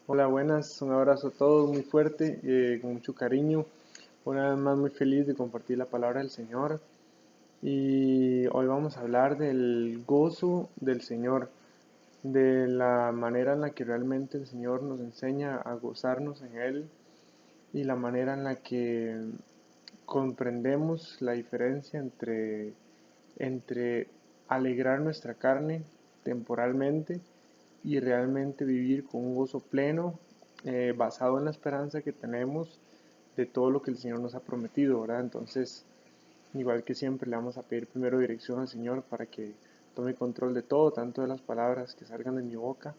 Hola, buenas, un abrazo a todos muy fuerte, con mucho cariño. Una vez más muy feliz de compartir la palabra del Señor. Y hoy vamos a hablar del gozo del Señor, de la manera en la que realmente el Señor nos enseña a gozarnos en Él y la manera en la que comprendemos la diferencia entre alegrar nuestra carne temporalmente y realmente vivir con un gozo pleno, basado en la esperanza que tenemos de todo lo que el Señor nos ha prometido, ¿verdad? Entonces, igual que siempre, le vamos a pedir primero dirección al Señor para que tome control de todo, tanto de las palabras que salgan de mi boca,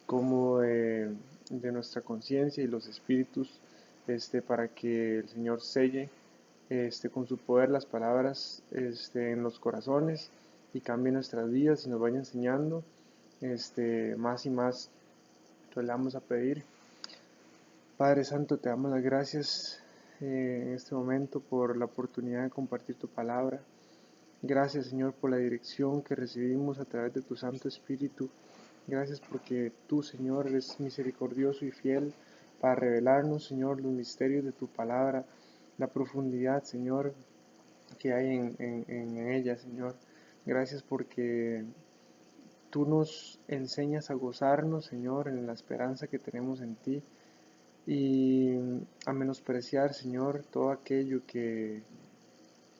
como de nuestra conciencia y los espíritus, para que el Señor selle con su poder las palabras en los corazones y cambie nuestras vidas y nos vaya enseñando más y más. Entonces le vamos a pedir, Padre Santo, te damos las gracias en este momento por la oportunidad de compartir tu palabra. Gracias, Señor, por la dirección que recibimos a través de tu Santo Espíritu. Gracias porque tú, Señor, eres misericordioso y fiel para revelarnos, Señor, los misterios de tu palabra, la profundidad, Señor, que hay en ella, Señor. Gracias porque tú nos enseñas a gozarnos, Señor, en la esperanza que tenemos en ti y a menospreciar, Señor, todo aquello que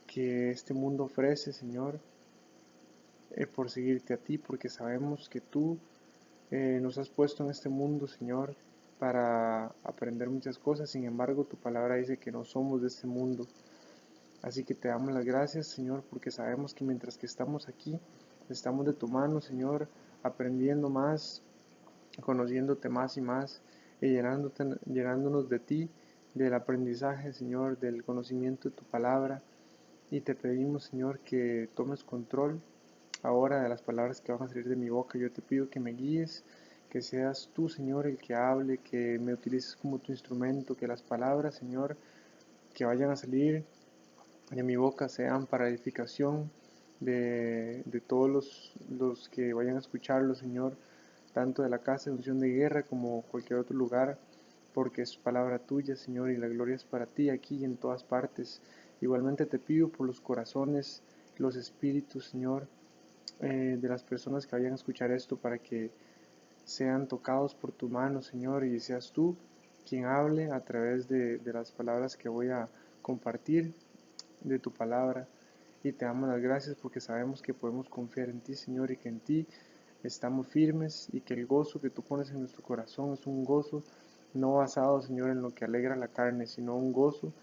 este mundo ofrece, Señor, por seguirte a ti, porque sabemos que tú nos has puesto en este mundo, Señor, para aprender muchas cosas. Sin embargo, tu palabra dice que no somos de este mundo. Así que te damos las gracias, Señor, porque sabemos que mientras que estamos aquí, estamos de tu mano, Señor, aprendiendo más, conociéndote más y más, y llenándonos de ti, del aprendizaje, Señor, del conocimiento de tu palabra. Y te pedimos, Señor, que tomes control ahora de las palabras que van a salir de mi boca. Yo te pido que me guíes, que seas tú, Señor, el que hable, que me utilices como tu instrumento, que las palabras, Señor, que vayan a salir de mi boca sean para edificación de todos los que vayan a escucharlo, Señor, tanto de la casa de unción de guerra como cualquier otro lugar, porque es palabra tuya, Señor, y la gloria es para ti aquí y en todas partes. Igualmente te pido por los corazones, los espíritus, Señor, de las personas que vayan a escuchar esto, para que sean tocados por tu mano, Señor, y seas tú quien hable a través de las palabras que voy a compartir de tu palabra. Y te damos las gracias porque sabemos que podemos confiar en ti, Señor, y que en ti estamos firmes, y que el gozo que tú pones en nuestro corazón es un gozo no basado, Señor, en lo que alegra la carne, sino un gozo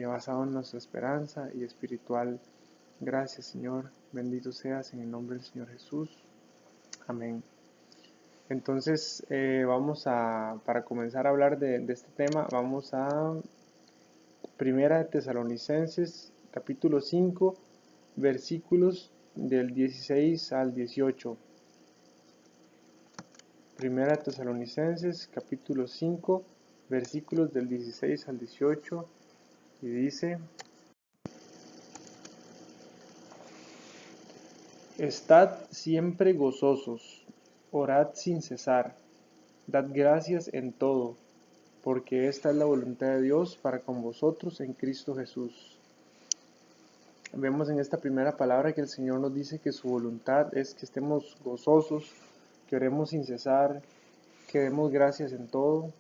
basado en nuestra esperanza y espiritual. Gracias, Señor. Bendito seas en el nombre del Señor Jesús. Amén. Entonces, para comenzar a hablar de este tema, vamos a Primera de Tesalonicenses, capítulo 5, versículos del 16 al 18. Primera de Tesalonicenses, capítulo 5, versículos del 16 al 18, y dice: Estad siempre gozosos, orad sin cesar, dad gracias en todo, porque esta es la voluntad de Dios para con vosotros en Cristo Jesús. Vemos en esta primera palabra que el Señor nos dice que su voluntad es que estemos gozosos, que oremos sin cesar, que demos gracias en todo.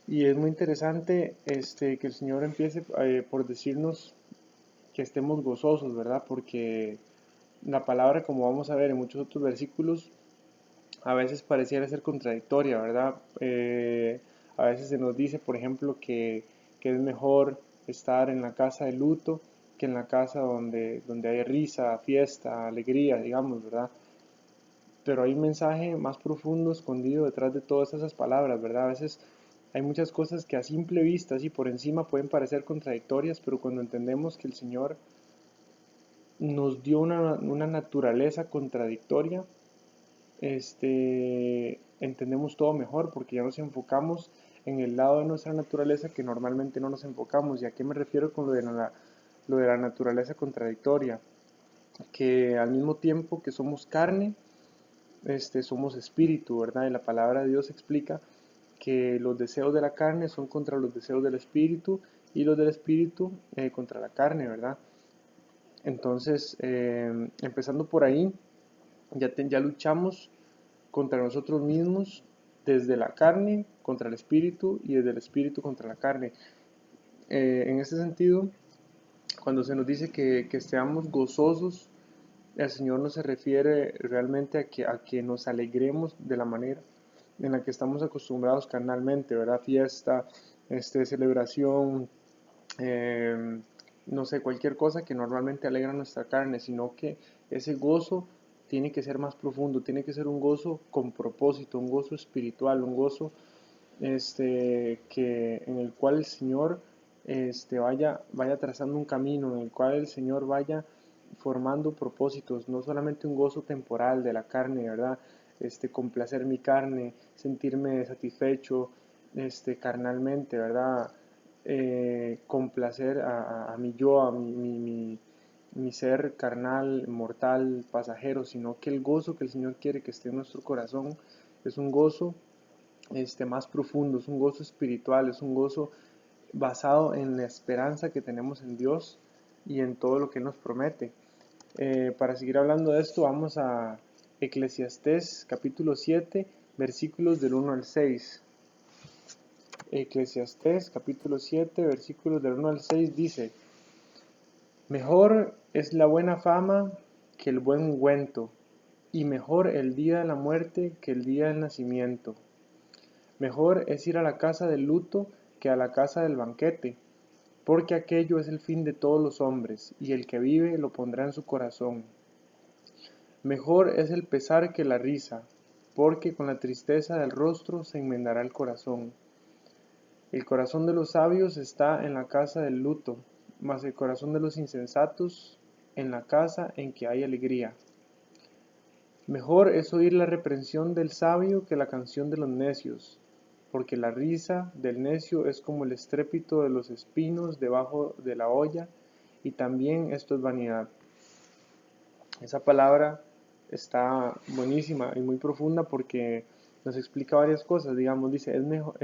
Y es muy interesante que el Señor empiece por decirnos que estemos gozosos, ¿verdad? Porque la palabra, como vamos a ver en muchos otros versículos, a veces pareciera ser contradictoria, ¿verdad? A veces se nos dice, por ejemplo, que es mejor estar en la casa de luto que en la casa donde hay risa, fiesta, alegría, digamos, ¿verdad? Pero hay un mensaje más profundo escondido detrás de todas esas palabras, ¿verdad? A veces hay muchas cosas que a simple vista, así por encima, pueden parecer contradictorias, pero cuando entendemos que el Señor nos dio una naturaleza contradictoria, entendemos todo mejor, porque ya nos enfocamos en el lado de nuestra naturaleza que normalmente no nos enfocamos. ¿Y a qué me refiero con lo de la naturaleza contradictoria? Que al mismo tiempo que somos carne, somos espíritu, ¿verdad? Y la palabra de Dios explica que los deseos de la carne son contra los deseos del espíritu y los del espíritu contra la carne, ¿verdad? Entonces, empezando por ahí, ya luchamos contra nosotros mismos desde la carne contra el espíritu y desde el espíritu contra la carne. En este sentido, cuando se nos dice que seamos gozosos, el Señor no se refiere realmente a que nos alegremos de la manera en la que estamos acostumbrados carnalmente, ¿verdad? Fiesta, celebración, eh, no sé, cualquier cosa que normalmente alegra nuestra carne, sino que ese gozo tiene que ser más profundo, tiene que ser un gozo con propósito, un gozo espiritual, un gozo en el cual el Señor vaya trazando un camino, en el cual el Señor vaya formando propósitos, no solamente un gozo temporal de la carne, ¿verdad? Complacer mi carne, sentirme satisfecho, carnalmente, ¿verdad? Complacer a mi yo, a mi ser carnal, mortal, pasajero, sino que el gozo que el Señor quiere que esté en nuestro corazón es un gozo más profundo, es un gozo espiritual, es un gozo basado en la esperanza que tenemos en Dios y en todo lo que Él nos promete. Para seguir hablando de esto, vamos a Eclesiastés capítulo 7, versículos del 1 al 6. Eclesiastés capítulo 7, versículos del 1 al 6 dice: Mejor es la buena fama que el buen ungüento, y mejor el día de la muerte que el día del nacimiento. Mejor es ir a la casa del luto que a la casa del banquete, porque aquello es el fin de todos los hombres, y el que vive lo pondrá en su corazón. Mejor es el pesar que la risa, porque con la tristeza del rostro se enmendará el corazón. El corazón de los sabios está en la casa del luto, mas el corazón de los insensatos en la casa en que hay alegría. Mejor es oír la reprensión del sabio que la canción de los necios, porque la risa del necio es como el estrépito de los espinos debajo de la olla, y también esto es vanidad. Esa palabra está buenísima y muy profunda porque nos explica varias cosas. Digamos, dice,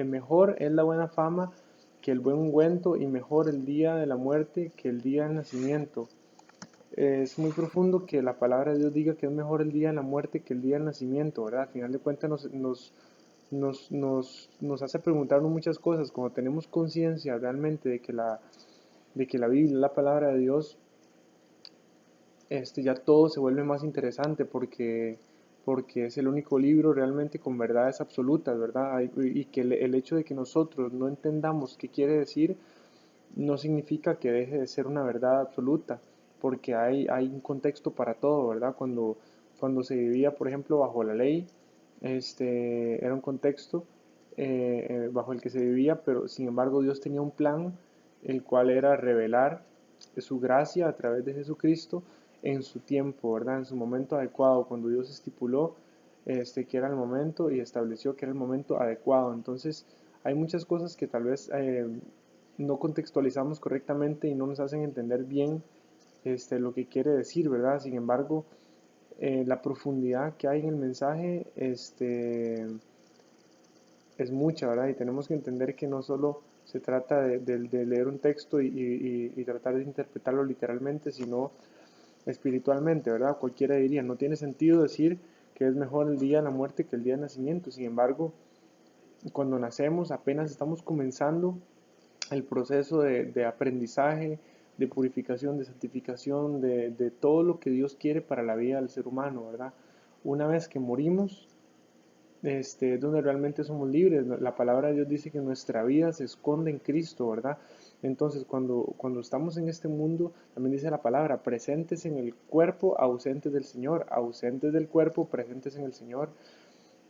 mejor es la buena fama que el buen ungüento, y mejor el día de la muerte que el día del nacimiento. Es muy profundo que la palabra de Dios diga que es mejor el día de la muerte que el día del nacimiento, ¿verdad? Al final de cuentas nos hace preguntarnos muchas cosas. Cuando tenemos conciencia realmente de que la Biblia es la palabra de Dios, ya todo se vuelve más interesante porque es el único libro realmente con verdades absolutas, ¿verdad? Y que el hecho de que nosotros no entendamos qué quiere decir no significa que deje de ser una verdad absoluta, porque hay un contexto para todo, ¿verdad? Cuando se vivía, por ejemplo, bajo la ley, era un contexto bajo el que se vivía, pero sin embargo Dios tenía un plan, el cual era revelar su gracia a través de Jesucristo en su tiempo, ¿verdad? En su momento adecuado, cuando Dios estipuló que era el momento y estableció que era el momento adecuado. Entonces, hay muchas cosas que tal vez no contextualizamos correctamente y no nos hacen entender bien lo que quiere decir, ¿verdad? Sin embargo, la profundidad que hay en el mensaje es mucha, ¿verdad? Y tenemos que entender que no solo se trata de leer un texto y tratar de interpretarlo literalmente, sino espiritualmente, ¿verdad? Cualquiera diría, no tiene sentido decir que es mejor el día de la muerte que el día del nacimiento. Sin embargo, cuando nacemos apenas estamos comenzando el proceso de aprendizaje, de purificación, de santificación, de todo lo que Dios quiere para la vida del ser humano, ¿verdad? Una vez que morimos, es donde realmente somos libres. La palabra de Dios dice que nuestra vida se esconde en Cristo, ¿verdad? Entonces, cuando estamos en este mundo, también dice la palabra, presentes en el cuerpo, ausentes del Señor, ausentes del cuerpo, presentes en el Señor.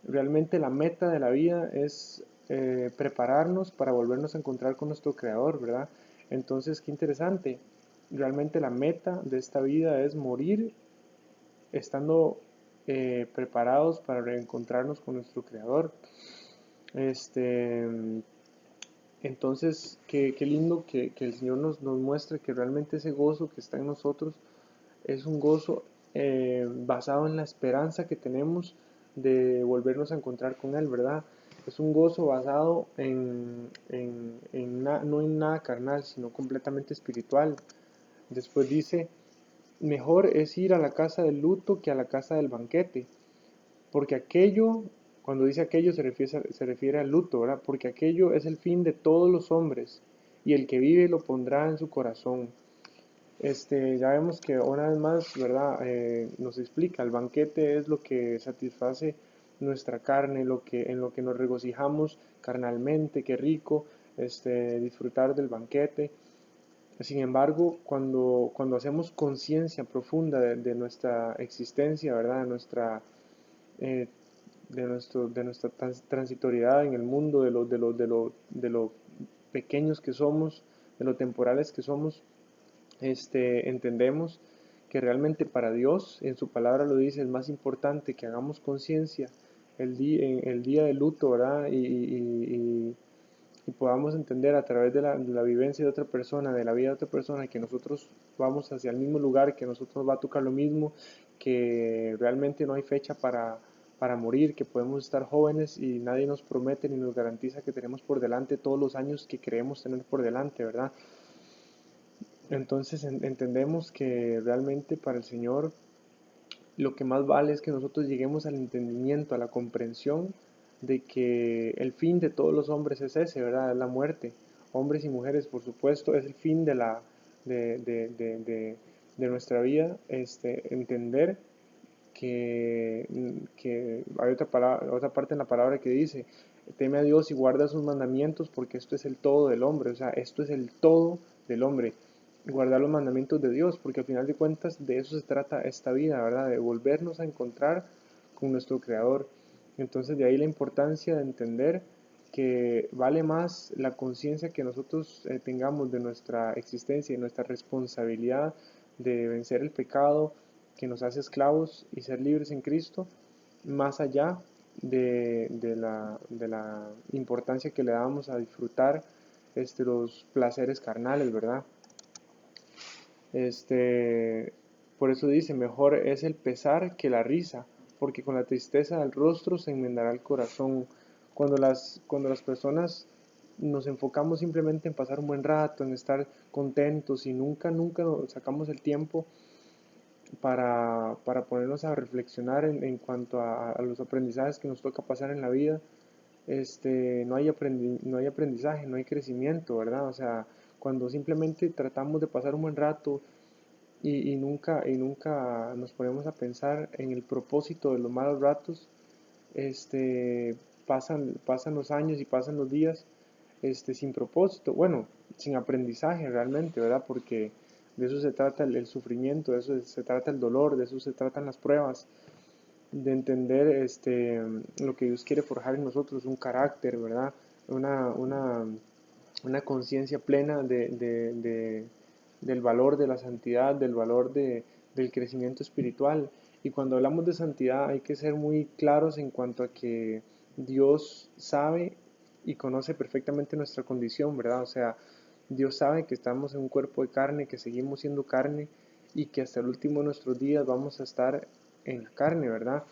Realmente la meta de la vida es prepararnos para volvernos a encontrar con nuestro Creador, ¿verdad? Entonces, qué interesante. Realmente la meta de esta vida es morir estando preparados para reencontrarnos con nuestro Creador. Este, entonces, qué lindo que el Señor nos muestre que realmente ese gozo que está en nosotros es un gozo basado en la esperanza que tenemos de volvernos a encontrar con Él, ¿verdad? Es un gozo basado no en nada carnal, sino completamente espiritual. Después dice, mejor es ir a la casa del luto que a la casa del banquete, porque aquello, cuando dice aquello se refiere al luto, ¿verdad? Porque aquello es el fin de todos los hombres, y el que vive lo pondrá en su corazón. Ya vemos que una vez más, ¿verdad? Nos explica, el banquete es lo que satisface nuestra carne, en lo que nos regocijamos carnalmente, qué rico, disfrutar del banquete. Sin embargo, cuando hacemos conciencia profunda de nuestra existencia, ¿verdad? Eh, de nuestra transitoriedad en el mundo, de lo pequeños que somos, de lo temporales que somos, entendemos que realmente para Dios, en su palabra lo dice, es más importante que hagamos conciencia en el día de luto, ¿verdad? Y podamos entender a través de la vivencia de otra persona, de la vida de otra persona, que nosotros vamos hacia el mismo lugar, que a nosotros va a tocar lo mismo, que realmente no hay fecha para morir, que podemos estar jóvenes y nadie nos promete ni nos garantiza que tenemos por delante todos los años que creemos tener por delante, ¿verdad? Entonces entendemos que realmente para el Señor lo que más vale es que nosotros lleguemos al entendimiento, a la comprensión de que el fin de todos los hombres es ese, ¿verdad? Es la muerte. Hombres y mujeres, por supuesto, es el fin de nuestra vida. Entender que hay otra parte en la palabra que dice, teme a Dios y guarda sus mandamientos porque esto es el todo del hombre, o sea, esto es el todo del hombre, guardar los mandamientos de Dios, porque al final de cuentas de eso se trata esta vida, ¿verdad? De volvernos a encontrar con nuestro Creador. Entonces de ahí la importancia de entender que vale más la conciencia que nosotros tengamos de nuestra existencia y nuestra responsabilidad de vencer el pecado que nos hace esclavos y ser libres en Cristo, más allá de la importancia que le damos a disfrutar los placeres carnales, ¿verdad? Este, por eso dice, mejor es el pesar que la risa, porque con la tristeza del rostro se enmendará el corazón. Cuando las personas nos enfocamos simplemente en pasar un buen rato, en estar contentos y nunca nos sacamos el tiempo para ponernos a reflexionar en cuanto a los aprendizajes que nos toca pasar en la vida, no hay aprendizaje, no hay crecimiento, ¿verdad? O sea, cuando simplemente tratamos de pasar un buen rato y nunca nos ponemos a pensar en el propósito de los malos ratos, pasan los años y pasan los días, sin propósito, bueno, sin aprendizaje realmente, ¿verdad? Porque de eso se trata el sufrimiento, de eso se trata el dolor, de eso se tratan las pruebas, de entender lo que Dios quiere forjar en nosotros, un carácter, ¿verdad? Una, una, una conciencia plena del valor de la santidad, del crecimiento espiritual. Y cuando hablamos de santidad hay que ser muy claros en cuanto a que Dios sabe y conoce perfectamente nuestra condición, ¿verdad? O sea, Dios sabe que estamos en un cuerpo de carne, que seguimos siendo carne y que hasta el último de nuestros días vamos a estar en la carne, ¿verdad?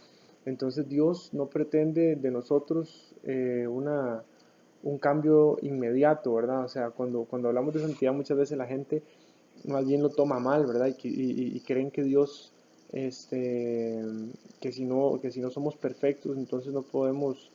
Entonces Dios no pretende de nosotros un cambio inmediato, ¿verdad? O sea, cuando hablamos de santidad muchas veces la gente más bien lo toma mal, ¿verdad? Y creen que Dios, este, que si no somos perfectos, entonces no podemos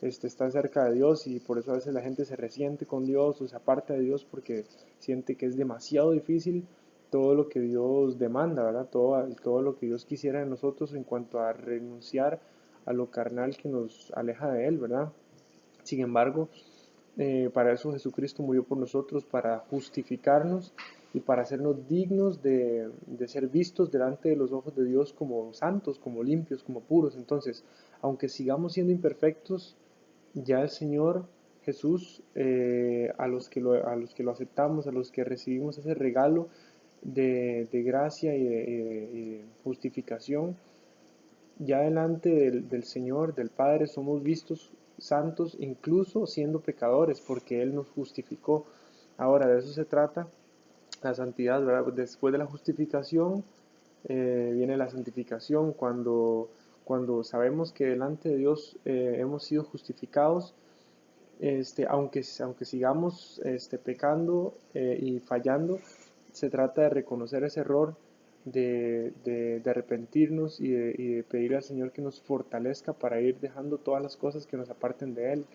estar cerca de Dios y por eso a veces la gente se resiente con Dios o se aparta de Dios porque siente que es demasiado difícil todo lo que Dios demanda, ¿verdad? Todo lo que Dios quisiera de nosotros en cuanto a renunciar a lo carnal que nos aleja de Él, ¿verdad? Sin embargo, para eso Jesucristo murió por nosotros, para justificarnos y para hacernos dignos de ser vistos delante de los ojos de Dios como santos, como limpios, como puros. Entonces, aunque sigamos siendo imperfectos, ya el Señor Jesús, a los que lo aceptamos, a los que recibimos ese regalo de gracia y de justificación, ya delante del Señor, del Padre, somos vistos santos incluso siendo pecadores, porque Él nos justificó. Ahora, de eso se trata la santidad, ¿verdad? Después de la justificación viene la santificación, cuando sabemos que delante de Dios hemos sido justificados, aunque sigamos pecando y fallando, se trata de reconocer ese error, de arrepentirnos y de pedir al Señor que nos fortalezca para ir dejando todas las cosas que nos aparten de Él.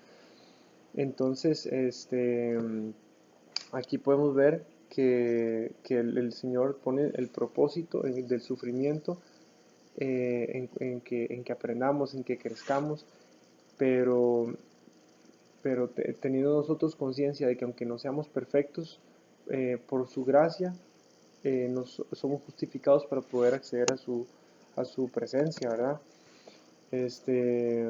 Entonces, aquí podemos ver que el Señor pone el propósito del sufrimiento, en que aprendamos, en que crezcamos, pero, teniendo nosotros conciencia de que aunque no seamos perfectos, por su gracia somos justificados para poder acceder a su presencia, ¿verdad? Este,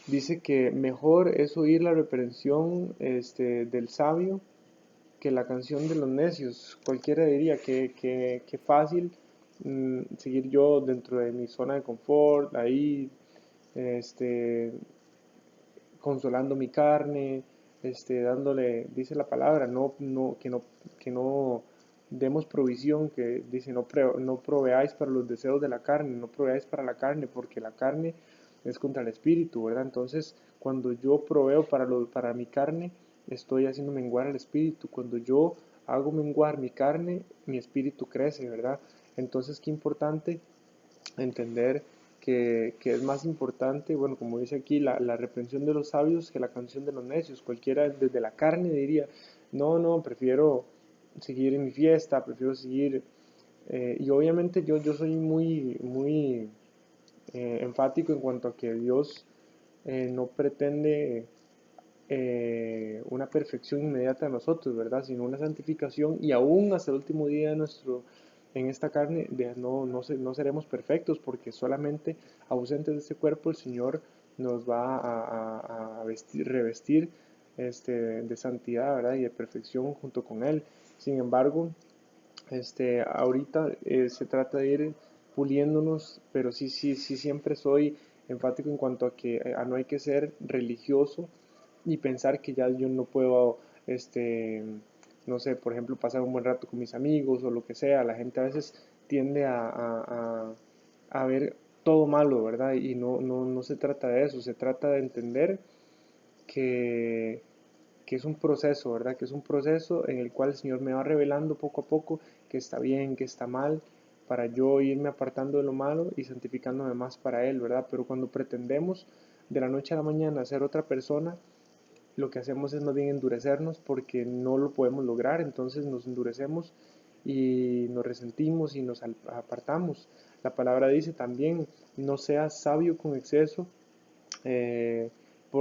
Dice que mejor es oír la reprensión del sabio que la canción de los necios. Cualquiera diría que fácil seguir yo dentro de mi zona de confort, ahí este, consolando mi carne, dándole, dice la palabra, que no demos provisión, que dice no proveáis para los deseos de la carne, no proveáis para la carne, porque la carne es contra el espíritu, ¿verdad? Entonces, cuando yo proveo para mi carne, estoy haciendo menguar al espíritu. Cuando yo hago menguar mi carne, mi espíritu crece, ¿verdad? Entonces, qué importante entender que es más importante, bueno, como dice aquí, la reprensión de los sabios que la canción de los necios. Cualquiera desde la carne diría, no, prefiero seguir en mi fiesta, prefiero seguir. Y obviamente yo soy muy enfático en cuanto a que Dios no pretende una perfección inmediata de nosotros, ¿verdad? Sino una santificación, y aún hasta el último día en esta carne no seremos perfectos, porque solamente ausentes de este cuerpo el Señor nos va a revestir de santidad, ¿verdad? Y de perfección junto con Él. Sin embargo, ahorita se trata de ir puliéndonos, pero sí siempre soy enfático en cuanto a que no hay que ser religioso y pensar que ya yo no puedo, no sé, por ejemplo, pasar un buen rato con mis amigos o lo que sea. La gente a veces tiende a ver todo malo, ¿verdad? Y no se trata de eso, se trata de entender que, que es un proceso, ¿verdad? Que es un proceso en el cual el Señor me va revelando poco a poco que está bien, que está mal, para yo irme apartando de lo malo y santificándome más para Él, ¿verdad? Pero cuando pretendemos de la noche a la mañana ser otra persona, lo que hacemos es más bien endurecernos porque no lo podemos lograr, entonces nos endurecemos y nos resentimos y nos apartamos. La palabra dice también, no seas sabio con exceso, eh,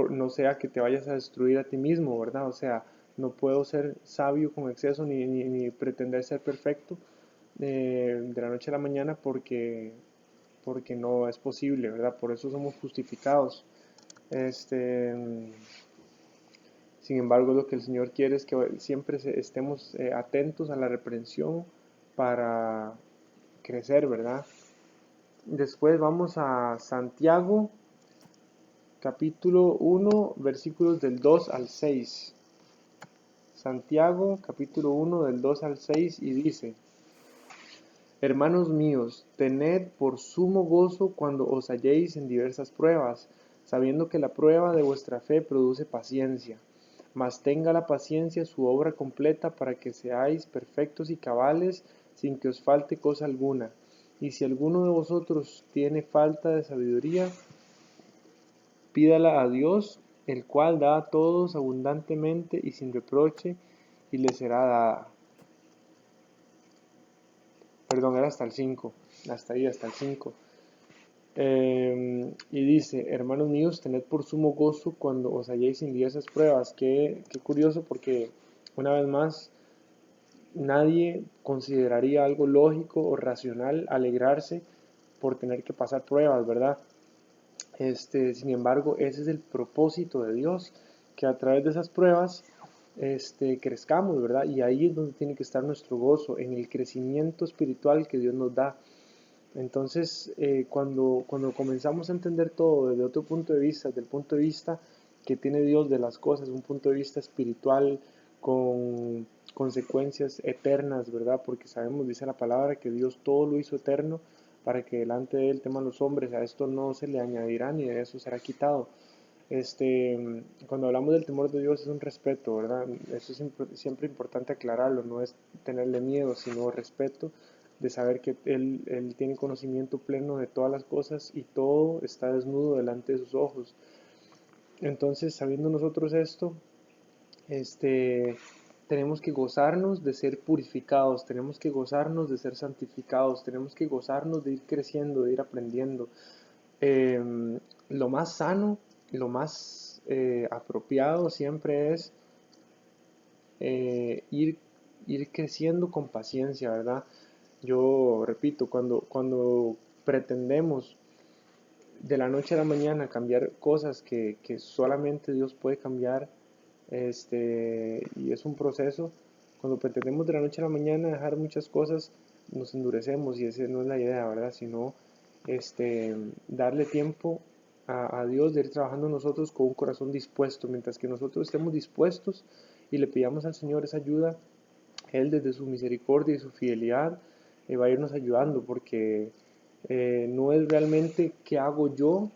no sea que te vayas a destruir a ti mismo, ¿verdad? O sea, no puedo ser sabio con exceso ni pretender ser perfecto de la noche a la mañana porque no es posible, ¿verdad? Por eso somos justificados. Este, Sin embargo, lo que el Señor quiere es que siempre estemos atentos a la reprensión para crecer, ¿verdad? Después vamos a Santiago, capítulo 1, versículos del 2 al 6. Santiago, capítulo 1, del 2 al 6, y dice: Hermanos míos, tened por sumo gozo cuando os halléis en diversas pruebas, sabiendo que la prueba de vuestra fe produce paciencia. Mas tenga la paciencia su obra completa para que seáis perfectos y cabales, sin que os falte cosa alguna. Y si alguno de vosotros tiene falta de sabiduría, pídala a Dios, el cual da a todos abundantemente y sin reproche, y le será dada. Perdón, era hasta el 5, hasta ahí, hasta el 5. Y dice: hermanos míos, tened por sumo gozo cuando os halléis en diversas pruebas. Qué curioso, porque una vez más nadie consideraría algo lógico o racional alegrarse por tener que pasar pruebas, ¿verdad? Sin embargo, ese es el propósito de Dios, que a través de esas pruebas crezcamos, ¿verdad? Y ahí es donde tiene que estar nuestro gozo, en el crecimiento espiritual que Dios nos da. Entonces, cuando comenzamos a entender todo desde otro punto de vista, desde el punto de vista que tiene Dios de las cosas, un punto de vista espiritual con consecuencias eternas, ¿verdad? Porque sabemos, dice la palabra, que Dios todo lo hizo eterno para que delante de él teman los hombres, a esto no se le añadirá ni de eso será quitado. Cuando hablamos del temor de Dios es un respeto, ¿verdad? Eso es siempre importante aclararlo, no es tenerle miedo, sino respeto de saber que él tiene conocimiento pleno de todas las cosas y todo está desnudo delante de sus ojos. Entonces, sabiendo nosotros esto, tenemos que gozarnos de ser purificados, tenemos que gozarnos de ser santificados, tenemos que gozarnos de ir creciendo, de ir aprendiendo. Lo más sano, lo más apropiado siempre es ir creciendo con paciencia, ¿verdad? Yo repito, cuando pretendemos de la noche a la mañana cambiar cosas que solamente Dios puede cambiar, y es un proceso, cuando pretendemos de la noche a la mañana dejar muchas cosas, nos endurecemos y esa no es la idea, ¿verdad? Sino darle tiempo a Dios de ir trabajando nosotros con un corazón dispuesto, mientras que nosotros estemos dispuestos y le pidamos al Señor esa ayuda, Él desde su misericordia y su fidelidad va a irnos ayudando, porque no es realmente qué hago yo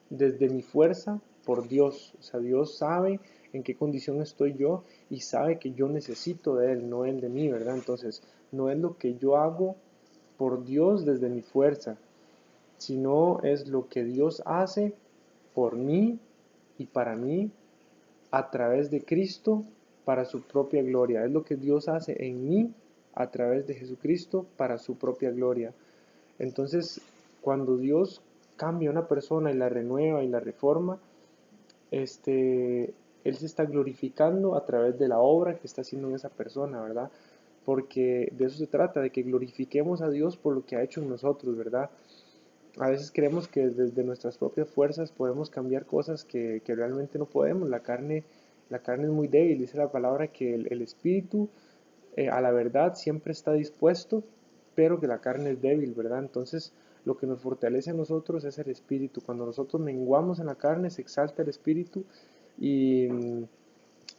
desde mi fuerza por Dios. O sea, Dios sabe en qué condición estoy yo y sabe que yo necesito de Él, no Él de mí, ¿verdad? Entonces, no es lo que yo hago por Dios desde mi fuerza, sino es lo que Dios hace por mí y para mí a través de Cristo para su propia gloria. Es lo que Dios hace en mí a través de Jesucristo para su propia gloria. Entonces, cuando Dios cambia a una persona y la renueva y la reforma, Él se está glorificando a través de la obra que está haciendo en esa persona, ¿verdad? Porque de eso se trata, de que glorifiquemos a Dios por lo que ha hecho en nosotros, ¿verdad? A veces creemos que desde nuestras propias fuerzas podemos cambiar cosas que realmente no podemos. La carne es muy débil, dice la palabra que el espíritu a la verdad siempre está dispuesto, pero que la carne es débil, ¿verdad? Entonces, lo que nos fortalece a nosotros es el espíritu. Cuando nosotros menguamos en la carne, se exalta el espíritu y,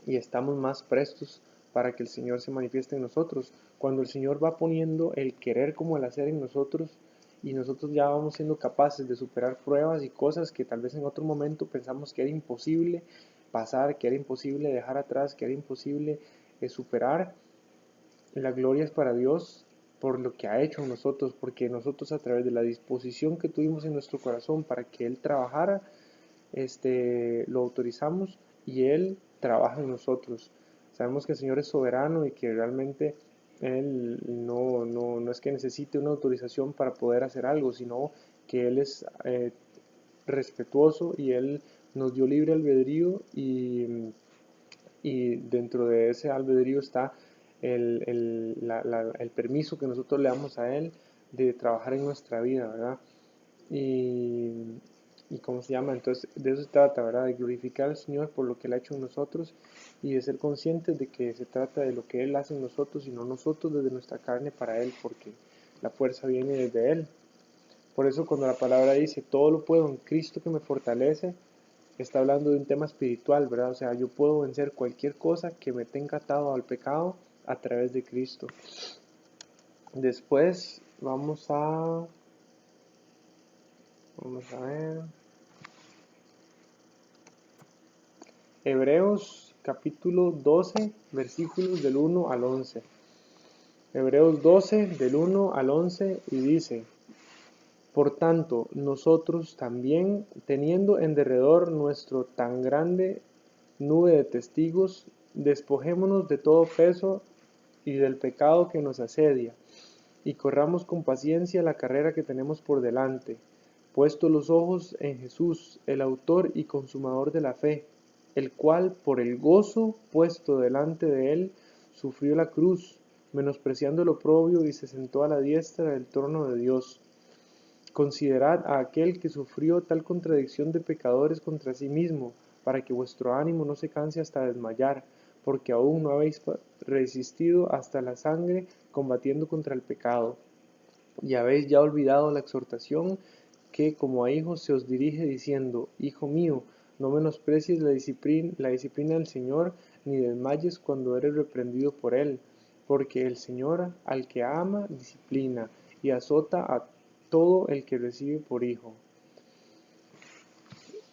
y estamos más prestos para que el Señor se manifieste en nosotros. Cuando el Señor va poniendo el querer como el hacer en nosotros y nosotros ya vamos siendo capaces de superar pruebas y cosas que tal vez en otro momento pensamos que era imposible pasar, que era imposible dejar atrás, que era imposible superar, la gloria es para Dios por lo que ha hecho en nosotros, porque nosotros a través de la disposición que tuvimos en nuestro corazón para que Él trabajara, lo autorizamos y Él trabaja en nosotros. Sabemos que el Señor es soberano y que realmente Él no es que necesite una autorización para poder hacer algo, sino que Él es respetuoso y Él nos dio libre albedrío y dentro de ese albedrío está el permiso que nosotros le damos a Él de trabajar en nuestra vida, ¿verdad? Y, y ¿cómo se llama? Entonces, de eso se trata, ¿verdad? De glorificar al Señor por lo que Él ha hecho en nosotros y de ser conscientes de que se trata de lo que Él hace en nosotros y no nosotros desde nuestra carne para Él, porque la fuerza viene desde Él. Por eso cuando la palabra dice, todo lo puedo en Cristo que me fortalece, está hablando de un tema espiritual, ¿verdad? O sea, yo puedo vencer cualquier cosa que me tenga atado al pecado a través de Cristo. Después vamos a ver, Hebreos capítulo 12, versículos del 1 al 11. Hebreos 12, del 1 al 11, y dice, por tanto, nosotros también, teniendo en derredor nuestro tan grande nube de testigos, despojémonos de todo peso y del pecado que nos asedia, y corramos con paciencia la carrera que tenemos por delante, puesto los ojos en Jesús, el autor y consumador de la fe, el cual, por el gozo puesto delante de él, sufrió la cruz, menospreciando el oprobio, y se sentó a la diestra del trono de Dios. Considerad a aquel que sufrió tal contradicción de pecadores contra sí mismo, para que vuestro ánimo no se canse hasta desmayar, porque aún no habéis resistido hasta la sangre combatiendo contra el pecado. Y habéis ya olvidado la exhortación que como a hijos se os dirige diciendo, Hijo mío, no menosprecies la disciplina del Señor, ni desmayes cuando eres reprendido por Él, porque el Señor al que ama disciplina y azota a todo el que recibe por hijo.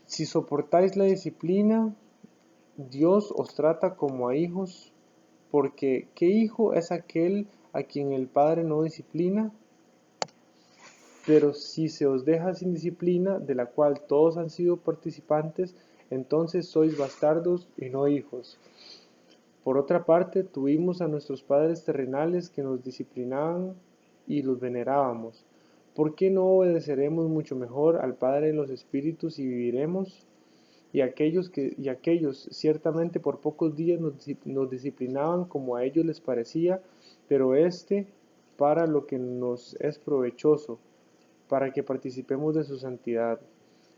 Si soportáis la disciplina, Dios os trata como a hijos, porque ¿qué hijo es aquel a quien el Padre no disciplina? Pero si se os deja sin disciplina, de la cual todos han sido participantes, entonces sois bastardos y no hijos. Por otra parte, tuvimos a nuestros padres terrenales que nos disciplinaban y los venerábamos. ¿Por qué no obedeceremos mucho mejor al Padre de los Espíritus y viviremos? Y aquellos ciertamente por pocos días nos disciplinaban como a ellos les parecía, pero para lo que nos es provechoso, para que participemos de su santidad.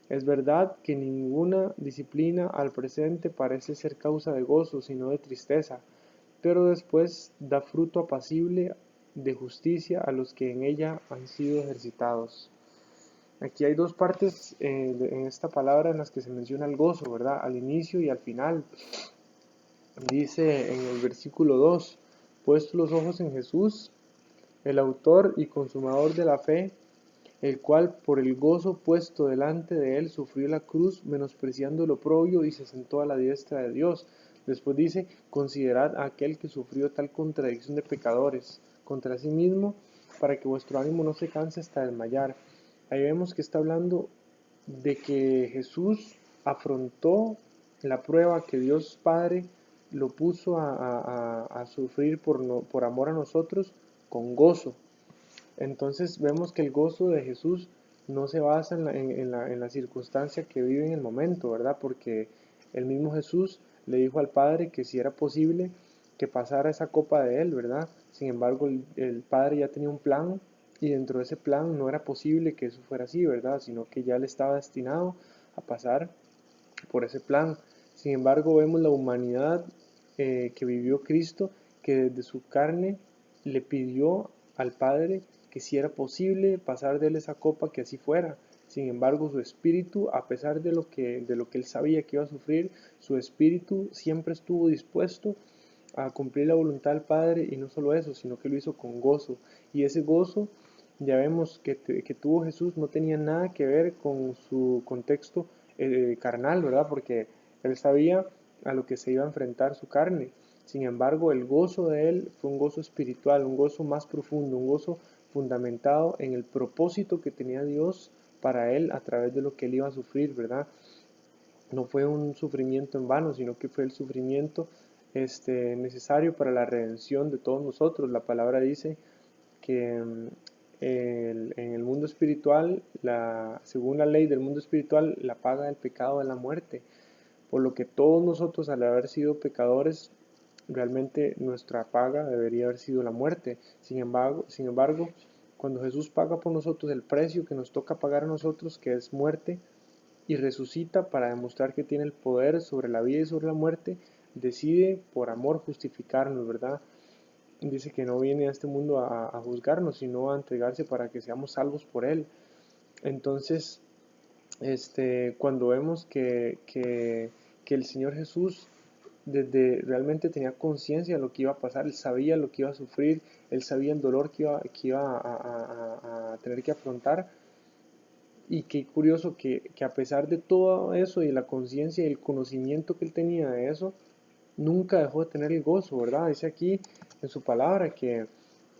Es verdad que ninguna disciplina al presente parece ser causa de gozo, sino de tristeza, pero después da fruto apacible de justicia a los que en ella han sido ejercitados. Aquí hay dos partes en esta palabra en las que se menciona el gozo, ¿verdad? Al inicio y al final. Dice en el versículo 2, puestos los ojos en Jesús, el autor y consumador de la fe, el cual por el gozo puesto delante de él sufrió la cruz, menospreciando el oprobio, y se sentó a la diestra de Dios. Después dice, considerad a aquel que sufrió tal contradicción de pecadores contra sí mismo, para que vuestro ánimo no se canse hasta desmayar. Ahí vemos que está hablando de que Jesús afrontó la prueba que Dios Padre lo puso a sufrir por amor a nosotros con gozo. Entonces vemos que el gozo de Jesús no se basa en la circunstancia que vive en el momento, ¿verdad? Porque el mismo Jesús le dijo al Padre que si era posible que pasara esa copa de él, ¿verdad? Sin embargo, el Padre ya tenía un plan y dentro de ese plan no era posible que eso fuera así, ¿verdad? Sino que ya le estaba destinado a pasar por ese plan. Sin embargo, vemos la humanidad que vivió Cristo, que desde su carne le pidió al Padre que si era posible pasar de él esa copa, que así fuera. Sin embargo, su espíritu, a pesar de lo que él sabía que iba a sufrir, su espíritu siempre estuvo dispuesto a cumplir la voluntad del Padre, y no solo eso, sino que lo hizo con gozo. Y ese gozo, ya vemos que tuvo Jesús, no tenía nada que ver con su contexto carnal, ¿verdad? Porque él sabía a lo que se iba a enfrentar su carne. Sin embargo, el gozo de él fue un gozo espiritual, un gozo más profundo, un gozo fundamentado en el propósito que tenía Dios para él a través de lo que él iba a sufrir, ¿verdad? No fue un sufrimiento en vano, sino que fue el sufrimiento necesario para la redención de todos nosotros. La palabra dice que en el mundo espiritual, según la ley del mundo espiritual, la paga del pecado es la muerte, por lo que todos nosotros, al haber sido pecadores, realmente nuestra paga debería haber sido la muerte. Sin embargo, cuando Jesús paga por nosotros el precio que nos toca pagar a nosotros, que es muerte, y resucita para demostrar que tiene el poder sobre la vida y sobre la muerte, decide por amor justificarnos, ¿verdad? Dice que no viene a este mundo a juzgarnos, sino a entregarse para que seamos salvos por Él. Entonces, cuando vemos que el Señor Jesús desde realmente tenía conciencia de lo que iba a pasar, Él sabía lo que iba a sufrir, Él sabía el dolor que iba a tener que afrontar. Y qué curioso que a pesar de todo eso y la conciencia y el conocimiento que él tenía de eso, nunca dejó de tener el gozo, ¿verdad? Dice aquí en su palabra que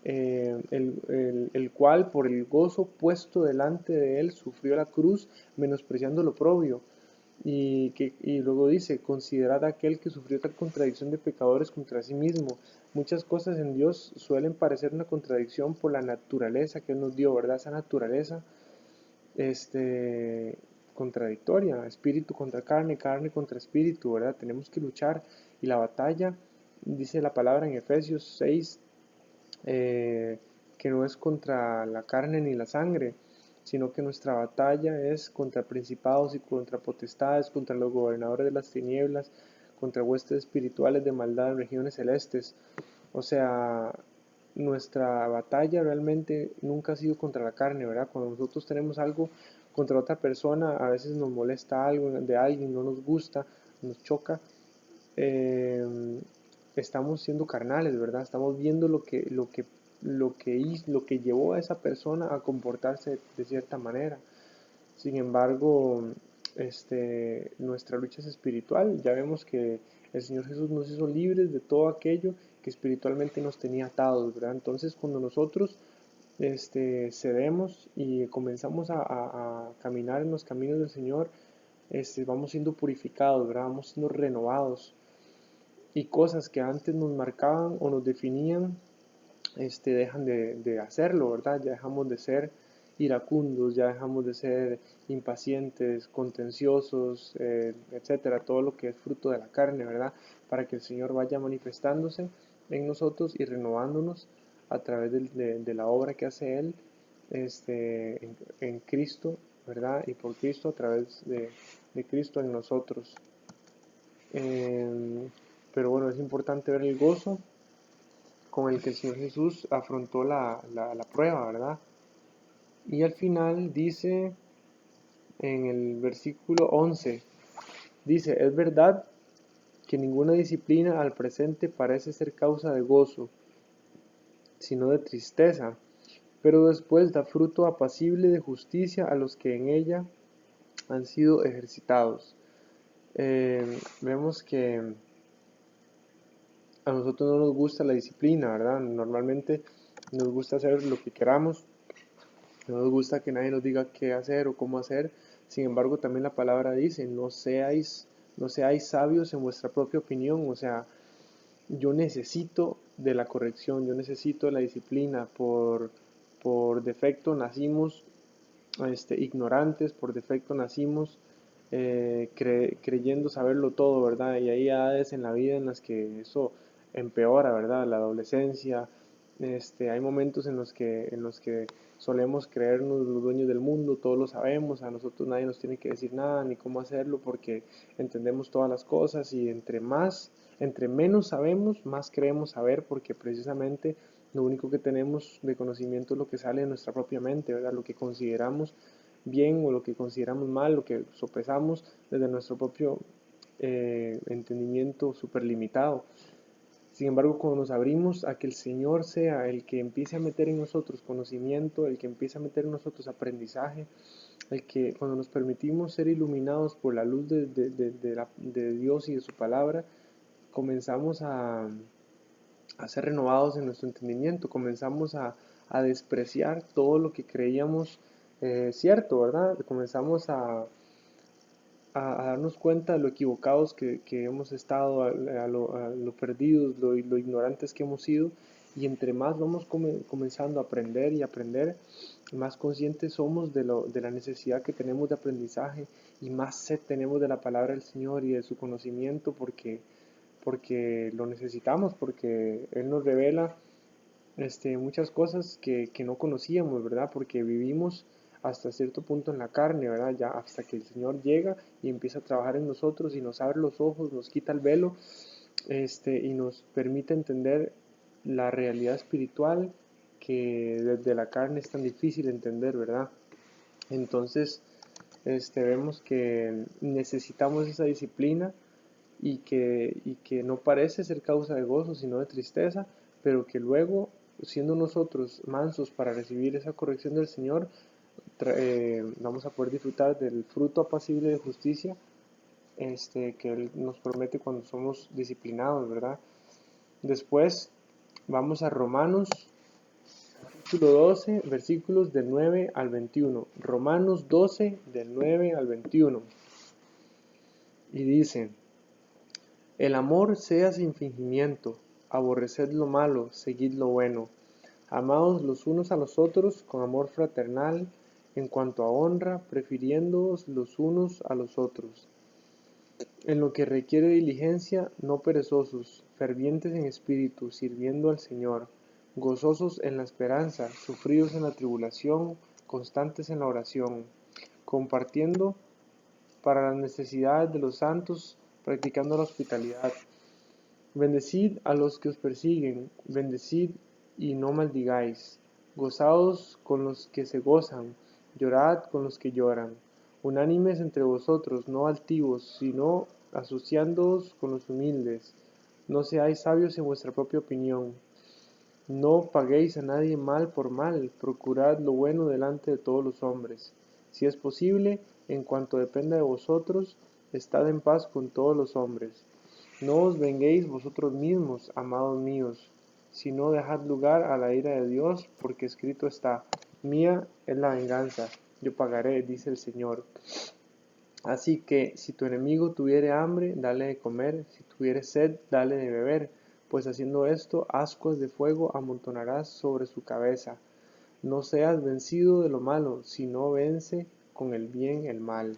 el cual por el gozo puesto delante de él sufrió la cruz, menospreciando lo propio. Y luego dice, considerad a aquel que sufrió tal contradicción de pecadores contra sí mismo. Muchas cosas en Dios suelen parecer una contradicción por la naturaleza que Él nos dio, ¿verdad? Esa naturaleza contradictoria, espíritu contra carne, carne contra espíritu, ¿verdad? Tenemos que luchar, y la batalla, dice la palabra en Efesios 6, que no es contra la carne ni la sangre, sino que nuestra batalla es contra principados y contra potestades, contra los gobernadores de las tinieblas, contra huestes espirituales de maldad en regiones celestes. O sea, nuestra batalla realmente nunca ha sido contra la carne, ¿verdad? Cuando nosotros tenemos algo contra otra persona, a veces nos molesta algo de alguien, no nos gusta, nos choca, eh, estamos siendo carnales, ¿verdad? Estamos viendo lo que llevó a esa persona a comportarse de cierta manera. Sin embargo, nuestra lucha es espiritual. Ya vemos que el Señor Jesús nos hizo libres de todo aquello que espiritualmente nos tenía atados, ¿verdad? Entonces, cuando nosotros cedemos y comenzamos a caminar en los caminos del Señor, vamos siendo purificados, ¿verdad? Vamos siendo renovados. Y cosas que antes nos marcaban o nos definían, dejan de hacerlo, ¿verdad? Ya dejamos de ser iracundos, ya dejamos de ser impacientes, contenciosos, etcétera, todo lo que es fruto de la carne, ¿verdad? Para que el Señor vaya manifestándose en nosotros y renovándonos a través de la obra que hace Él en Cristo, ¿verdad? Y por Cristo a través de Cristo en nosotros. Pero bueno, es importante ver el gozo con el que el Señor Jesús afrontó la prueba, ¿verdad? Y al final dice en el versículo 11, dice, es verdad que ninguna disciplina al presente parece ser causa de gozo, sino de tristeza, pero después da fruto apacible de justicia a los que en ella han sido ejercitados. Vemos que a nosotros no nos gusta la disciplina, ¿verdad? Normalmente nos gusta hacer lo que queramos, no nos gusta que nadie nos diga qué hacer o cómo hacer. Sin embargo, también la palabra dice, no seáis sabios en vuestra propia opinión. O sea, yo necesito de la corrección, yo necesito de la disciplina. Por defecto nacimos ignorantes, por defecto nacimos creyendo saberlo todo, ¿verdad? Y hay edades en la vida en las que eso empeora, ¿verdad? La adolescencia, hay momentos en los que solemos creernos los dueños del mundo, todos lo sabemos, a nosotros nadie nos tiene que decir nada ni cómo hacerlo porque entendemos todas las cosas y entre menos sabemos, más creemos saber porque precisamente lo único que tenemos de conocimiento es lo que sale de nuestra propia mente, ¿verdad? Lo que consideramos bien o lo que consideramos mal, lo que sopesamos desde nuestro propio entendimiento súper limitado. Sin embargo, cuando nos abrimos a que el Señor sea el que empiece a meter en nosotros conocimiento, el que empiece a meter en nosotros aprendizaje, el que cuando nos permitimos ser iluminados por la luz de Dios y de su palabra, comenzamos a ser renovados en nuestro entendimiento, comenzamos a despreciar todo lo que creíamos cierto, ¿verdad? Comenzamos a darnos cuenta de lo equivocados que hemos estado, a lo perdidos, lo ignorantes que hemos sido, y entre más vamos comenzando a aprender y aprender, más conscientes somos de la necesidad que tenemos de aprendizaje y más sed tenemos de la palabra del Señor y de su conocimiento porque lo necesitamos, porque Él nos revela muchas cosas que no conocíamos, ¿verdad? Porque vivimos hasta cierto punto en la carne, ¿verdad? Ya hasta que el Señor llega y empieza a trabajar en nosotros y nos abre los ojos, nos quita el velo, y nos permite entender la realidad espiritual que desde la carne es tan difícil entender, ¿verdad? Entonces, vemos que necesitamos esa disciplina y que no parece ser causa de gozo, sino de tristeza, pero que luego, siendo nosotros mansos para recibir esa corrección del Señor, vamos a poder disfrutar del fruto apacible de justicia que Él nos promete cuando somos disciplinados, ¿verdad? Después vamos a Romanos capítulo 12, versículos del 9 al 21. Romanos 12, del 9 al 21. Y dice, el amor sea sin fingimiento, aborreced lo malo, seguid lo bueno. Amaos los unos a los otros con amor fraternal, en cuanto a honra, prefiriéndoos los unos a los otros. En lo que requiere diligencia, no perezosos, fervientes en espíritu, sirviendo al Señor, gozosos en la esperanza, sufridos en la tribulación, constantes en la oración, compartiendo para las necesidades de los santos, practicando la hospitalidad. Bendecid a los que os persiguen, bendecid y no maldigáis. Gozaos con los que se gozan, llorad con los que lloran. Unánimes entre vosotros, no altivos, sino asociándoos con los humildes. No seáis sabios en vuestra propia opinión. No paguéis a nadie mal por mal, procurad lo bueno delante de todos los hombres. Si es posible, en cuanto dependa de vosotros, estad en paz con todos los hombres. No os venguéis vosotros mismos, amados míos, sino dejad lugar a la ira de Dios, porque escrito está: Mía es la venganza, yo pagaré, dice el Señor. Así que si tu enemigo tuviere hambre, dale de comer; si tuviere sed, dale de beber, pues haciendo esto, ascuas de fuego amontonarás sobre su cabeza. No seas vencido de lo malo, sino vence con el bien el mal.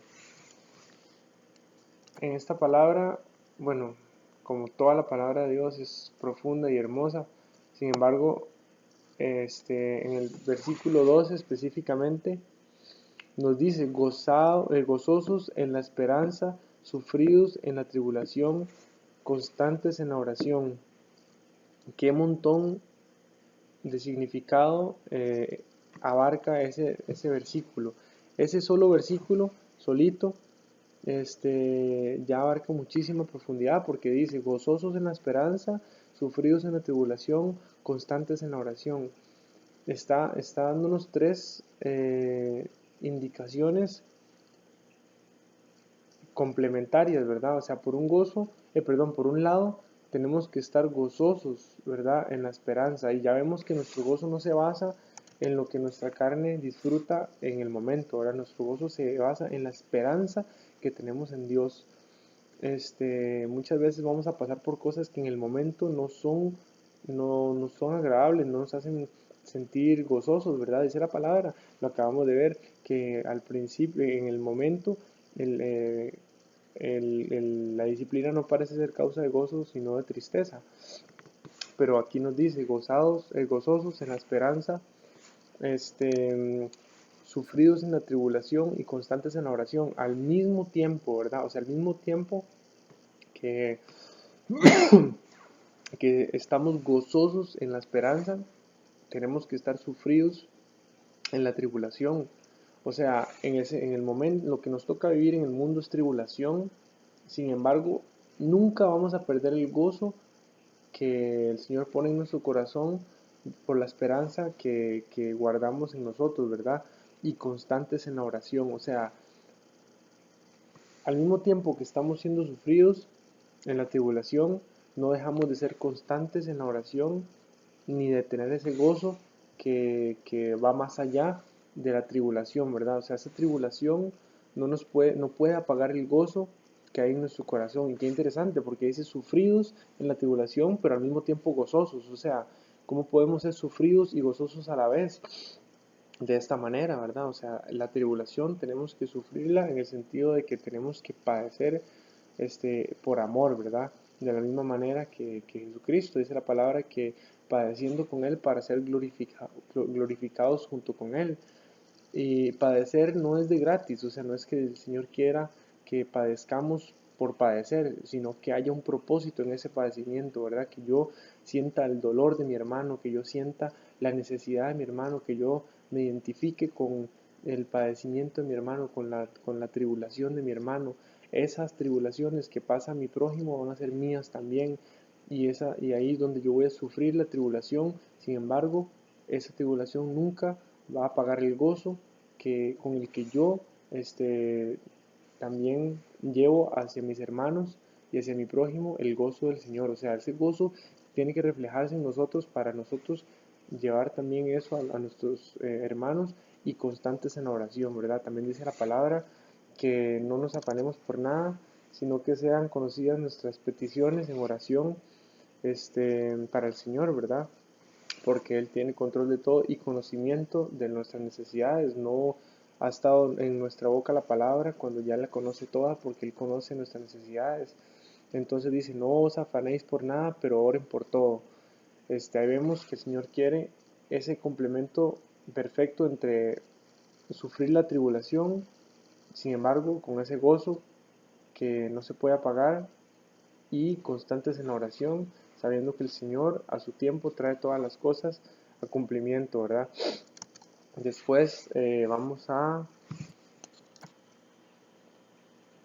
En esta palabra, bueno, como toda la palabra de Dios es profunda y hermosa, sin embargo, en el versículo 12 específicamente, nos dice: gozosos en la esperanza, sufridos en la tribulación, constantes en la oración. Qué montón de significado abarca ese versículo. Ese solo versículo, solito, ya abarca muchísima profundidad, porque dice: gozosos en la esperanza, sufridos en la tribulación, constantes en la oración. Está dándonos tres indicaciones complementarias, ¿verdad? O sea, por un lado, tenemos que estar gozosos, ¿verdad? En la esperanza. Y ya vemos que nuestro gozo no se basa en lo que nuestra carne disfruta en el momento, ¿verdad? Nuestro gozo se basa en la esperanza que tenemos en Dios. Muchas veces vamos a pasar por cosas que en el momento no son agradables, no nos hacen sentir gozosos, ¿verdad? Dice la palabra, lo acabamos de ver, que al principio, en el momento, el, la disciplina no parece ser causa de gozo, sino de tristeza. Pero aquí nos dice: gozosos en la esperanza, sufridos en la tribulación y constantes en la oración. Al mismo tiempo, ¿verdad? O sea, al mismo tiempo que, que estamos gozosos en la esperanza, tenemos que estar sufridos en la tribulación. O sea, en el momento, lo que nos toca vivir en el mundo es tribulación. Sin embargo, nunca vamos a perder el gozo que el Señor pone en nuestro corazón por la esperanza que guardamos en nosotros, ¿verdad? Y constantes en la oración. O sea, al mismo tiempo que estamos siendo sufridos en la tribulación, no dejamos de ser constantes en la oración, ni de tener ese gozo que va más allá de la tribulación, ¿verdad? O sea, esa tribulación no puede apagar el gozo que hay en nuestro corazón. Y qué interesante, porque dice sufridos en la tribulación, pero al mismo tiempo gozosos. O sea, ¿cómo podemos ser sufridos y gozosos a la vez? De esta manera, ¿verdad? O sea, la tribulación tenemos que sufrirla en el sentido de que tenemos que padecer por amor, ¿verdad? De la misma manera que Jesucristo, dice la palabra, que padeciendo con Él para ser glorificados junto con Él. Y padecer no es de gratis, o sea, no es que el Señor quiera que padezcamos por padecer, sino que haya un propósito en ese padecimiento, ¿verdad? Que yo sienta el dolor de mi hermano, que yo sienta la necesidad de mi hermano, que yo me identifique con el padecimiento de mi hermano, con la tribulación de mi hermano. Esas tribulaciones que pasa a mi prójimo van a ser mías también, y ahí es donde yo voy a sufrir la tribulación. Sin embargo, esa tribulación nunca va a apagar el gozo con el que yo también llevo hacia mis hermanos y hacia mi prójimo, el gozo del Señor. O sea, ese gozo tiene que reflejarse en nosotros para nosotros llevar también eso a nuestros hermanos, y constantes en la oración, ¿verdad? También dice la palabra que no nos afanemos por nada, sino que sean conocidas nuestras peticiones en oración para el Señor, ¿verdad? Porque Él tiene control de todo y conocimiento de nuestras necesidades. No ha estado en nuestra boca la palabra cuando ya la conoce toda, porque Él conoce nuestras necesidades. Entonces dice: no os afanéis por nada, pero oren por todo. Ahí vemos que el Señor quiere ese complemento perfecto entre sufrir la tribulación, sin embargo, con ese gozo que no se puede apagar, y constantes en la oración, sabiendo que el Señor a su tiempo trae todas las cosas a cumplimiento, ¿verdad? Después vamos a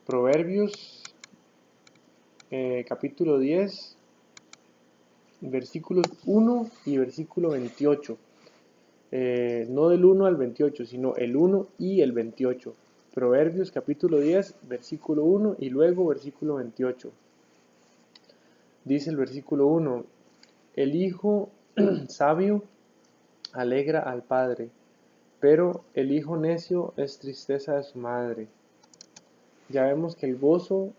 Proverbios capítulo 10, versículos 1 y versículo 28. No del 1 al 28, sino el 1 y el 28. Proverbios capítulo 10, versículo 1 y luego versículo 28. Dice el versículo 1, el hijo sabio alegra al padre, pero el hijo necio es tristeza de su madre. Ya vemos que el gozo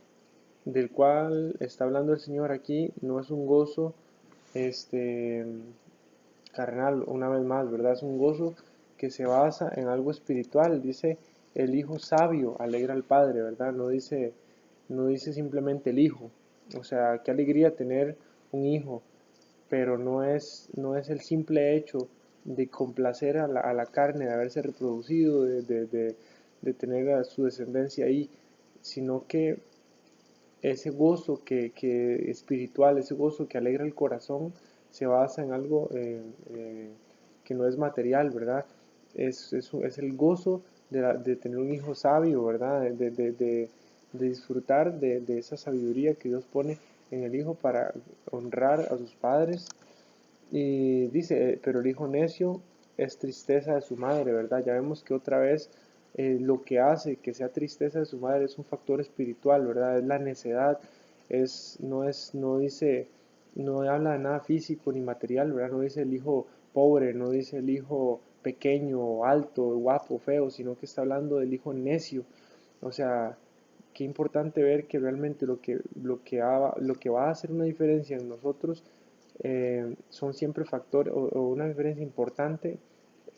del cual está hablando el Señor aquí no es un gozo este, carnal, una vez más, ¿verdad? Es un gozo que se basa en algo espiritual. Dice, el hijo sabio alegra al padre, ¿verdad? No dice simplemente el hijo. O sea, qué alegría tener un hijo, pero no es el simple hecho de complacer a la carne, de haberse reproducido, de tener a su descendencia ahí, sino que ese gozo que espiritual, ese gozo que alegra el corazón, se basa en algo que no es material, ¿verdad? Es el gozo de tener un hijo sabio, ¿verdad? De disfrutar de esa sabiduría que Dios pone en el hijo para honrar a sus padres. Y dice, pero el hijo necio es tristeza de su madre, ¿verdad? Ya vemos que otra vez lo que hace que sea tristeza de su madre es un factor espiritual, ¿verdad? Es la necedad, no dice, no habla de nada físico ni material, ¿verdad? No dice el hijo pobre, no dice el hijo pequeño, alto, guapo, feo, sino que está hablando del hijo necio. O sea, qué importante ver que realmente lo que va a hacer una diferencia en nosotros son siempre factores, o una diferencia importante,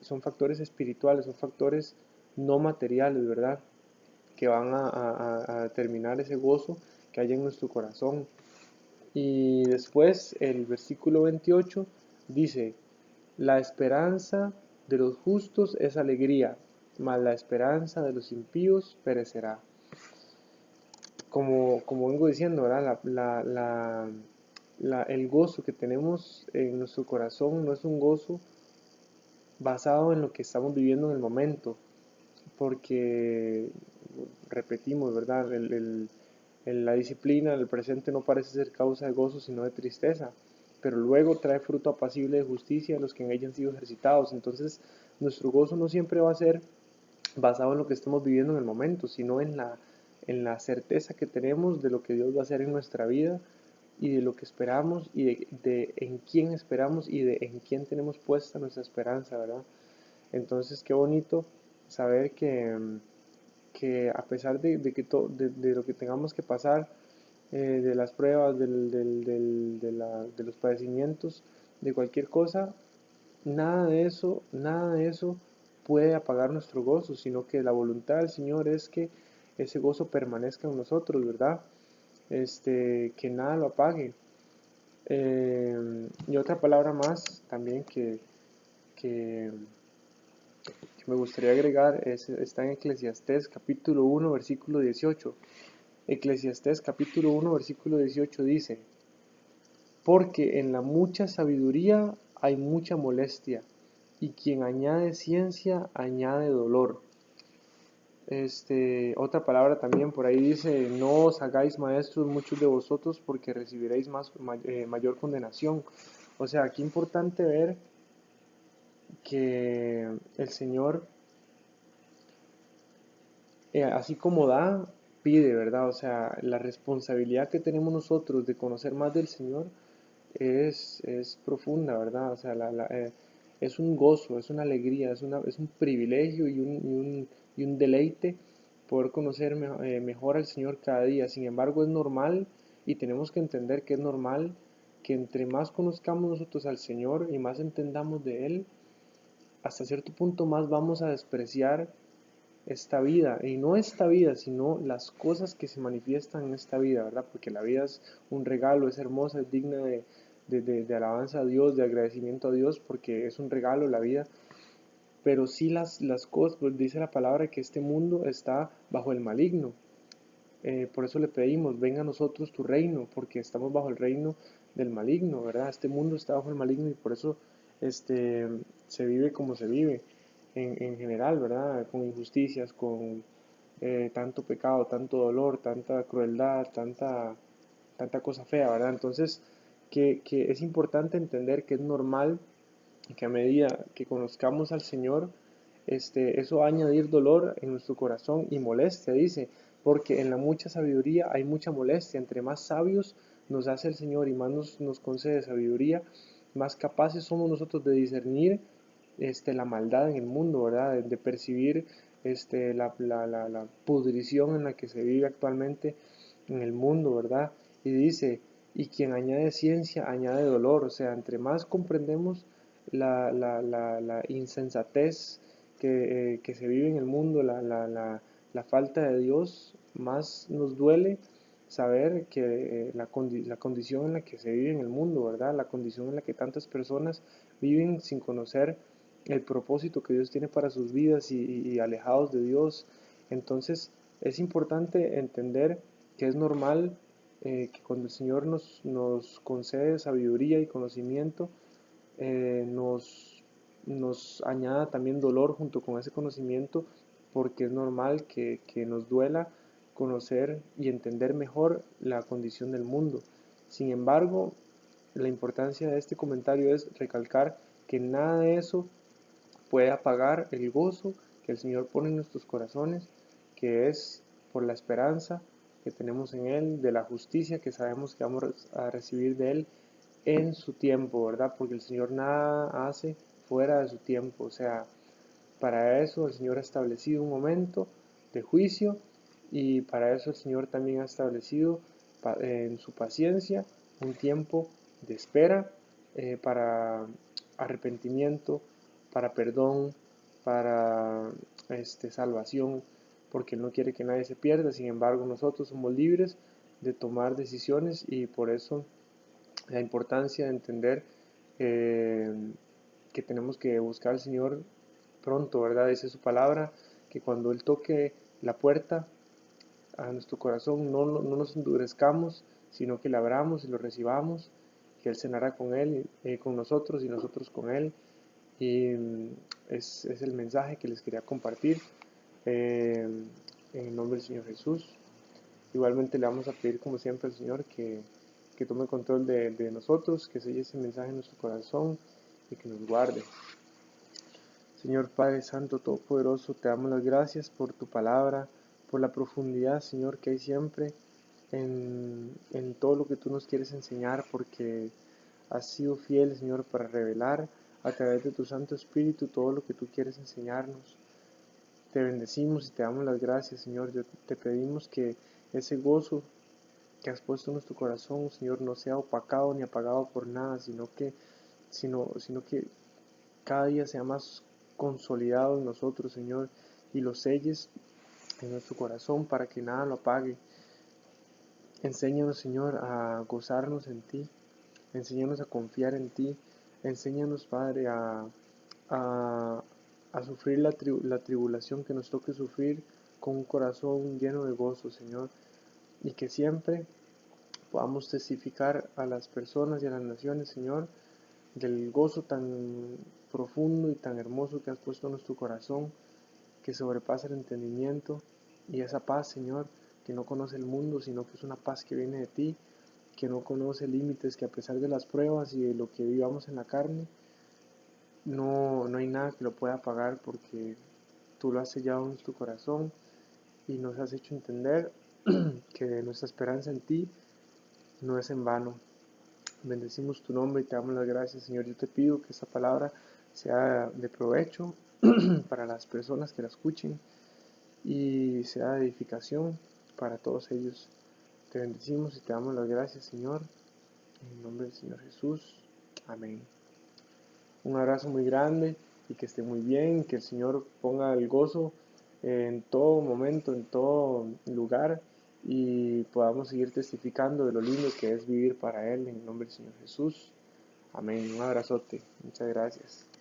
son factores espirituales, son factores no materiales, ¿verdad? Que van a determinar ese gozo que hay en nuestro corazón. Y después el versículo 28 dice, la esperanza de los justos es alegría, mas la esperanza de los impíos perecerá. Como vengo diciendo, ¿verdad? El gozo que tenemos en nuestro corazón no es un gozo basado en lo que estamos viviendo en el momento, porque repetimos, ¿verdad? La disciplina, el presente no parece ser causa de gozo, sino de tristeza, pero luego trae fruto apacible de justicia a los que en ella han sido ejercitados. Entonces, nuestro gozo no siempre va a ser basado en lo que estamos viviendo en el momento, sino en la certeza que tenemos de lo que Dios va a hacer en nuestra vida y de lo que esperamos y de en quién esperamos y de en quién tenemos puesta nuestra esperanza, ¿verdad? Entonces, qué bonito saber que a pesar de lo que tengamos que pasar, de las pruebas, de los padecimientos, de cualquier cosa, nada de eso puede apagar nuestro gozo, sino que la voluntad del Señor es que ese gozo permanezca en nosotros, ¿verdad? Que nada lo apague. Y otra palabra más también que me gustaría agregar está en Eclesiastés capítulo 1 versículo 18. Eclesiastés capítulo 1 versículo 18 dice, porque en la mucha sabiduría hay mucha molestia, y quien añade ciencia añade dolor. Otra palabra también por ahí dice, no os hagáis maestros muchos de vosotros porque recibiréis mayor condenación. O sea, qué importante ver que el Señor, así como da, pide, ¿verdad? O sea, la responsabilidad que tenemos nosotros de conocer más del Señor es profunda, ¿verdad? O sea, es un gozo, es una alegría, es un privilegio y un deleite poder conocer mejor al Señor cada día. Sin embargo, es normal y tenemos que entender que es normal que entre más conozcamos nosotros al Señor y más entendamos de Él, hasta cierto punto más vamos a despreciar esta vida, y no esta vida, sino las cosas que se manifiestan en esta vida, ¿verdad? Porque la vida es un regalo, es hermosa, es digna de alabanza a Dios, de agradecimiento a Dios, porque es un regalo la vida, pero sí las cosas, pues dice la palabra que este mundo está bajo el maligno. Por eso le pedimos, venga a nosotros tu reino, porque estamos bajo el reino del maligno, ¿verdad? Este mundo está bajo el maligno y por eso se vive como se vive en general, ¿verdad? Con injusticias, con tanto pecado, tanto dolor, tanta crueldad, tanta cosa fea, ¿verdad? Entonces, que es importante entender que es normal que a medida que conozcamos al Señor, eso va a añadir dolor en nuestro corazón y molestia, dice, porque en la mucha sabiduría hay mucha molestia. Entre más sabios nos hace el Señor y más nos concede sabiduría, más capaces somos nosotros de discernir la maldad en el mundo, ¿verdad? De percibir la pudrición en la que se vive actualmente en el mundo, ¿verdad? Y dice, y quien añade ciencia añade dolor, o sea, entre más comprendemos la insensatez que se vive en el mundo, la falta de Dios, más nos duele saber que la condición en la que se vive en el mundo, ¿verdad? La condición en la que tantas personas viven sin conocer el propósito que Dios tiene para sus vidas y alejados de Dios. Entonces es importante entender que es normal que cuando el Señor nos concede sabiduría y conocimiento, nos añada también dolor junto con ese conocimiento, porque es normal que nos duela conocer y entender mejor la condición del mundo. Sin embargo, la importancia de este comentario es recalcar que nada de eso puede apagar el gozo que el Señor pone en nuestros corazones, que es por la esperanza que tenemos en Él, de la justicia que sabemos que vamos a recibir de Él en su tiempo, ¿verdad? Porque el Señor nada hace fuera de su tiempo. O sea, para eso el Señor ha establecido un momento de juicio, y para eso el Señor también ha establecido en su paciencia un tiempo de espera, para arrepentimiento, para perdón, para salvación, porque Él no quiere que nadie se pierda. Sin embargo, nosotros somos libres de tomar decisiones, y por eso la importancia de entender eh, que tenemos que buscar al Señor pronto, ¿verdad? Dice su palabra que cuando Él toque la puerta a nuestro corazón, no nos endurezcamos, sino que le abramos y lo recibamos, que Él cenará con Él, con nosotros, y nosotros con Él. Y es el mensaje que les quería compartir, eh, en el nombre del Señor Jesús. Igualmente le vamos a pedir como siempre al Señor que tome control de nosotros, que selle ese mensaje en nuestro corazón y que nos guarde. Señor Padre Santo, Todopoderoso, te damos las gracias por tu palabra, por la profundidad, Señor, que hay siempre en todo lo que tú nos quieres enseñar, porque has sido fiel, Señor, para revelar a través de tu Santo Espíritu todo lo que tú quieres enseñarnos. Te bendecimos y te damos las gracias, Señor. Te pedimos que ese gozo que has puesto en nuestro corazón, Señor, no sea opacado ni apagado por nada, sino que cada día sea más consolidado en nosotros, Señor, y lo selles en nuestro corazón para que nada lo apague. Enséñanos, Señor, a gozarnos en ti, enséñanos a confiar en ti, enséñanos, Padre, a, a sufrir la tribulación que nos toque sufrir con un corazón lleno de gozo, Señor, y que siempre podamos testificar a las personas y a las naciones, Señor, del gozo tan profundo y tan hermoso que has puesto en nuestro corazón, que sobrepasa el entendimiento, y esa paz, Señor, que no conoce el mundo, sino que es una paz que viene de ti, que no conoce límites, que a pesar de las pruebas y de lo que vivamos en la carne, no hay nada que lo pueda apagar, porque tú lo has sellado en tu corazón y nos has hecho entender que nuestra esperanza en ti no es en vano. Bendecimos tu nombre y te damos las gracias, Señor. Yo te pido que esta palabra sea de provecho para las personas que la escuchen, y sea de edificación para todos ellos. Te bendecimos y te damos las gracias, Señor, en el nombre del Señor Jesús. Amén. Un abrazo muy grande y que esté muy bien, que el Señor ponga el gozo en todo momento, en todo lugar, y podamos seguir testificando de lo lindo que es vivir para Él, en el nombre del Señor Jesús. Amén. Un abrazote. Muchas gracias.